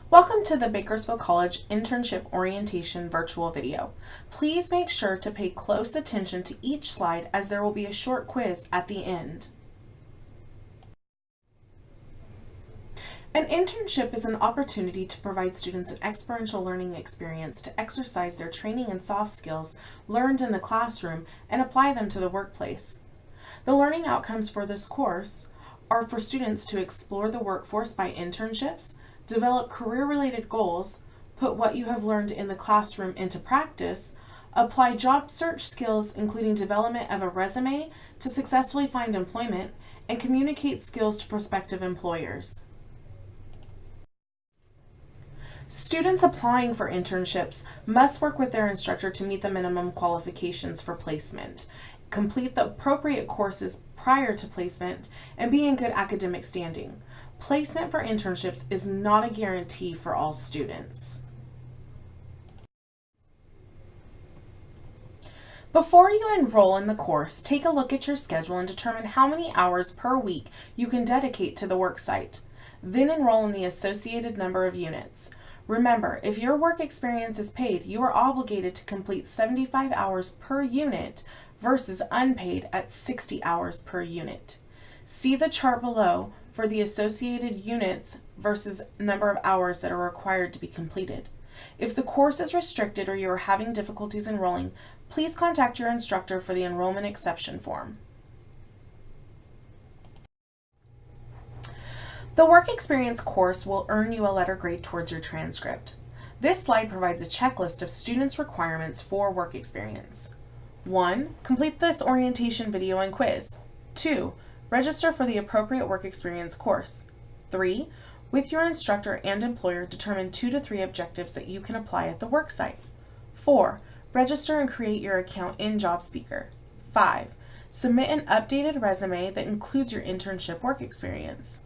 Welcome to the Bakersfield College Internship Orientation virtual video. Please make sure to pay close attention to each slide as there will be a short quiz at the end. An internship is an opportunity to provide students an experiential learning experience to exercise their training and soft skills learned in the classroom and apply them to the workplace. The learning outcomes for this course are for students to explore the workforce by internships, develop career-related goals, put what you have learned in the classroom into practice, apply job search skills including development of a resume to successfully find employment, and communicate skills to prospective employers. Students applying for internships must work with their instructor to meet the minimum qualifications for placement, complete the appropriate courses prior to placement, and be in good academic standing. Placement for internships is not a guarantee for all students. Before you enroll in the course, take a look at your schedule and determine how many hours per week you can dedicate to the worksite. Then enroll in the associated number of units. Remember, if your work experience is paid, you are obligated to complete 75 hours per unit versus unpaid at 60 hours per unit. See the chart below for the associated units versus number of hours that are required to be completed. If the course is restricted or you are having difficulties enrolling, please contact your instructor for the enrollment exception form. The work experience course will earn you a letter grade towards your transcript. This slide provides a checklist of students' requirements for work experience. 1. Complete this orientation video and quiz. 2. Register for the appropriate work experience course. 3. With your instructor and employer, determine 2 to 3 objectives that you can apply at the worksite. 4. Register and create your account in JobSpeaker. 5. Submit an updated resume that includes your internship work experience.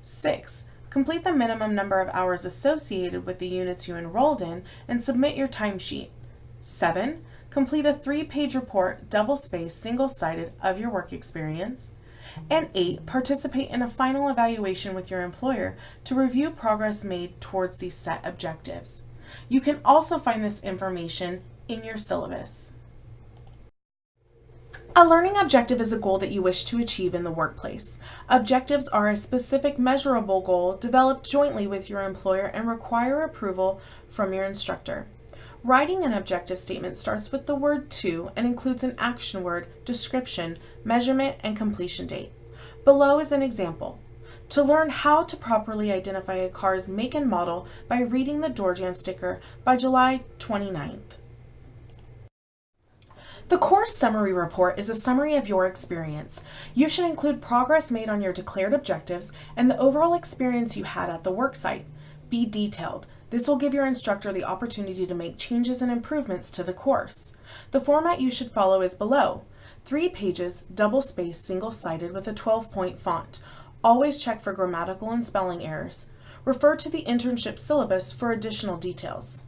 6. Complete the minimum number of hours associated with the units you enrolled in and submit your timesheet. 7. Complete a 3-page report, double-spaced, single-sided, of your work experience. And 8. Participate in a final evaluation with your employer to review progress made towards these set objectives. You can also find this information in your syllabus. A learning objective is a goal that you wish to achieve in the workplace. Objectives are a specific measurable goal developed jointly with your employer and require approval from your instructor. Writing an objective statement starts with the word to and includes an action word, description, measurement, and completion date. Below is an example. To learn how to properly identify a car's make and model by reading the door jamb sticker by July 29th. The course summary report is a summary of your experience. You should include progress made on your declared objectives and the overall experience you had at the worksite. Be detailed. This will give your instructor the opportunity to make changes and improvements to the course. The format you should follow is below. 3 pages, double-spaced, single-sided with a 12-point font. Always check for grammatical and spelling errors. Refer to the internship syllabus for additional details.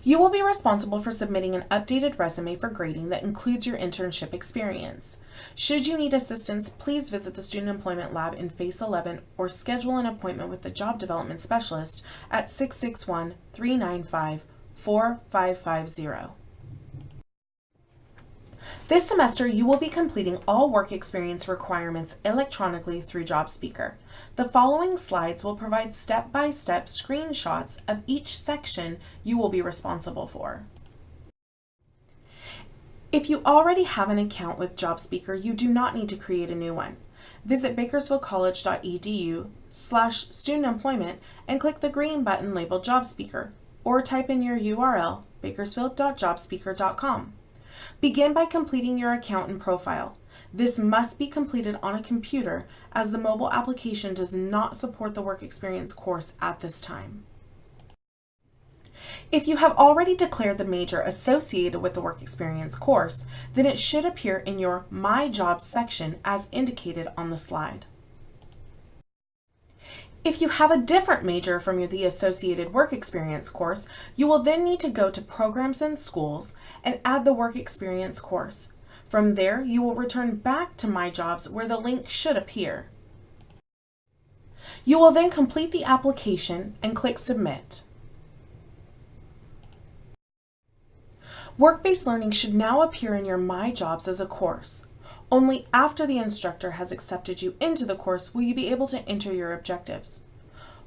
You will be responsible for submitting an updated resume for grading that includes your internship experience. Should you need assistance, please visit the Student Employment Lab in Phase 11 or schedule an appointment with the Job Development Specialist at 661-395-4550. This semester, you will be completing all work experience requirements electronically through JobSpeaker. The following slides will provide step-by-step screenshots of each section you will be responsible for. If you already have an account with JobSpeaker, you do not need to create a new one. Visit bakersfieldcollege.edu/studentemployment and click the green button labeled JobSpeaker, or type in your URL, bakersfield.jobspeaker.com. Begin by completing your account and profile. This must be completed on a computer as the mobile application does not support the work experience course at this time. If you have already declared the major associated with the work experience course, then it should appear in your My Jobs section as indicated on the slide. If you have a different major from the associated work experience course, you will then need to go to Programs and Schools and add the work experience course. From there, you will return back to My Jobs where the link should appear. You will then complete the application and click Submit. Work-based learning should now appear in your My Jobs as a course. Only after the instructor has accepted you into the course will you be able to enter your objectives.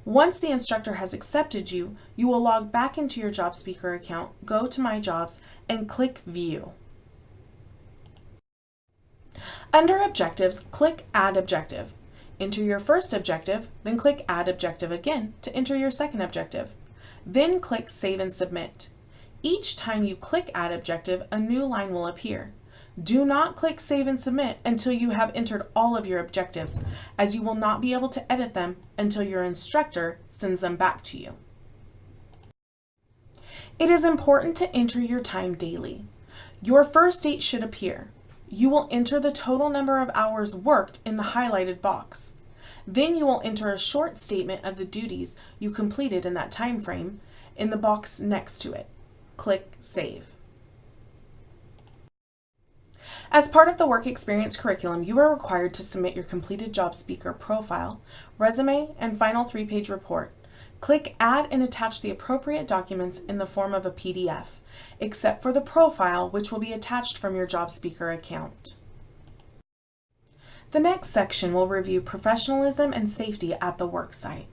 Once the instructor has accepted you, you will log back into your JobSpeaker account, go to My Jobs, and click View. Under Objectives, click Add Objective. Enter your first objective, then click Add Objective again to enter your second objective. Then click Save and Submit. Each time you click Add Objective, a new line will appear. Do not click Save and Submit until you have entered all of your objectives, as you will not be able to edit them until your instructor sends them back to you. It is important to enter your time daily. Your first date should appear. You will enter the total number of hours worked in the highlighted box. Then you will enter a short statement of the duties you completed in that time frame in the box next to it. Click Save. As part of the work experience curriculum, you are required to submit your completed JobSpeaker profile, resume, and final 3-page report. Click Add and attach the appropriate documents in the form of a PDF, except for the profile, which will be attached from your JobSpeaker account. The next section will review professionalism and safety at the worksite.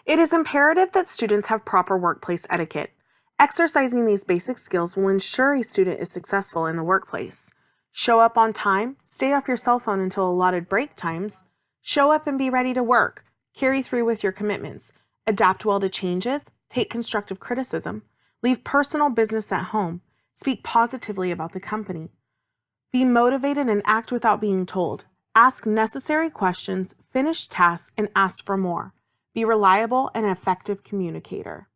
It is imperative that students have proper workplace etiquette. Exercising these basic skills will ensure a student is successful in the workplace. Show up on time, stay off your cell phone until allotted break times, show up and be ready to work, carry through with your commitments, adapt well to changes, take constructive criticism, leave personal business at home, speak positively about the company, be motivated and act without being told, ask necessary questions, finish tasks, and ask for more. Be reliable and an effective communicator.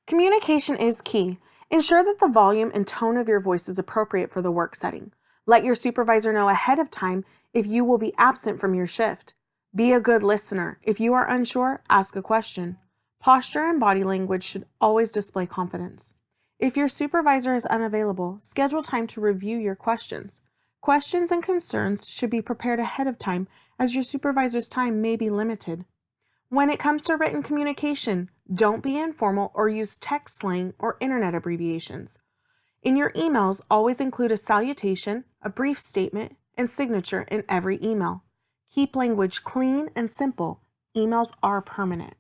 Communication is key. Ensure that the volume and tone of your voice is appropriate for the work setting. Let your supervisor know ahead of time if you will be absent from your shift. Be a good listener. If you are unsure, ask a question. Posture and body language should always display confidence. If your supervisor is unavailable, schedule time to review your questions. Questions and concerns should be prepared ahead of time, as your supervisor's time may be limited. When it comes to written communication, don't be informal or use text slang or internet abbreviations. In your emails, always include a salutation, a brief statement, and signature in every email. Keep language clean and simple. Emails are permanent.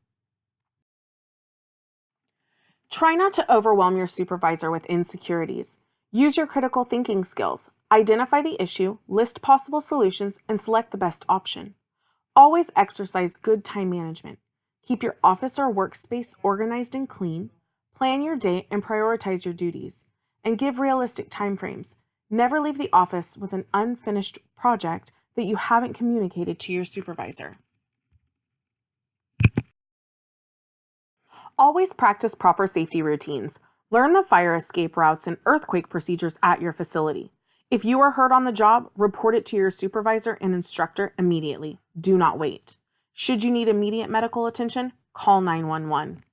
Try not to overwhelm your supervisor with insecurities. Use your critical thinking skills. Identify the issue, list possible solutions, and select the best option. Always exercise good time management. Keep your office or workspace organized and clean. Plan your day and prioritize your duties. And give realistic timeframes. Never leave the office with an unfinished project that you haven't communicated to your supervisor. Always practice proper safety routines. Learn the fire escape routes and earthquake procedures at your facility. If you are hurt on the job, report it to your supervisor and instructor immediately. Do not wait. Should you need immediate medical attention, call 911.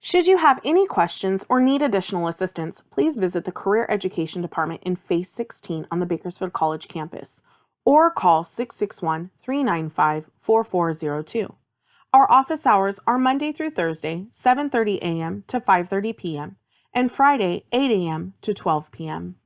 Should you have any questions or need additional assistance, please visit the Career Education Department in Phase 16 on the Bakersfield College campus, or call 661-395-4402. Our office hours are Monday through Thursday, 7:30 a.m. to 5:30 p.m., and Friday, 8 a.m. to 12 p.m.